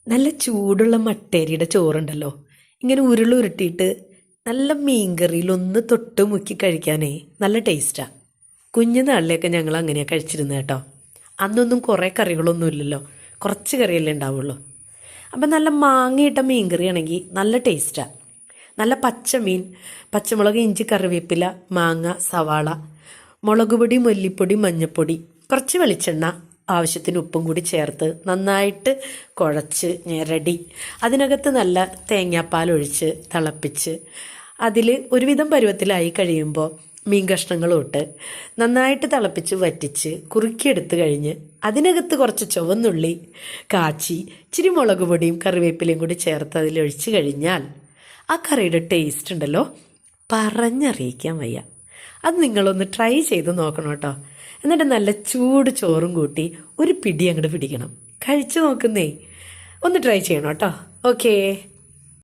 നല്ല ചൂടുള്ള മട്ടേരിയുടെ ചോറുണ്ടല്ലോ, ഇങ്ങനെ ഉരുട്ടിയിട്ട് നല്ല മീൻകറിയിലൊന്ന് തൊട്ട് മുക്കി കഴിക്കാനേ നല്ല ടേസ്റ്റാണ്. കുഞ്ഞുനാളിലേക്ക് ഞങ്ങൾ അങ്ങനെയാണ് കഴിച്ചിരുന്നത് കേട്ടോ. അന്നൊന്നും കുറേ കറികളൊന്നും ഇല്ലല്ലോ, കുറച്ച് കറിയല്ലേ ഉണ്ടാവുള്ളൂ. അപ്പം നല്ല മാങ്ങയിട്ട മീൻകറി ആണെങ്കിൽ നല്ല ടേസ്റ്റാണ്. നല്ല പച്ചമീൻ, പച്ചമുളക്, ഇഞ്ചി, കറിവേപ്പില, മാങ്ങ, സവാള, മുളക് പൊടി, മല്ലിപ്പൊടി, മഞ്ഞൾപ്പൊടി, കുറച്ച് വെളിച്ചെണ്ണ, ആവശ്യത്തിന് ഉപ്പും കൂടി ചേർത്ത് നന്നായിട്ട് കുഴച്ച് ഞെരടി അതിനകത്ത് നല്ല തേങ്ങാപ്പാൽ ഒഴിച്ച് തിളപ്പിച്ച് അതിൽ ഒരുവിധം പരുവത്തിലായി കഴിയുമ്പോൾ മീൻ കഷ്ണങ്ങളും ഇട്ട് നന്നായിട്ട് തിളപ്പിച്ച് വറ്റിച്ച് കുറുക്കിയെടുത്ത് കഴിഞ്ഞ് അതിനകത്ത് കുറച്ച് ചുവന്നുള്ളി കാച്ചി ഇച്ചിരി മുളക് പൊടിയും കറിവേപ്പിലയും കൂടി ചേർത്ത് അതിലൊഴിച്ച് കഴിഞ്ഞാൽ ആ കറിയുടെ ടേസ്റ്റ് ഉണ്ടല്ലോ പറഞ്ഞറിയിക്കാൻ വയ്യ. അത് നിങ്ങളൊന്ന് ട്രൈ ചെയ്ത് നോക്കണം കേട്ടോ. എന്നിട്ട് നല്ല ചൂട് ചോറും കൂട്ടി ഒരു പിടി അങ്ങോട്ട് പിടിക്കണം. കഴിച്ചു നോക്കുന്നേ, ഒന്ന് ട്രൈ ചെയ്യണം കേട്ടോ. ഓക്കേ.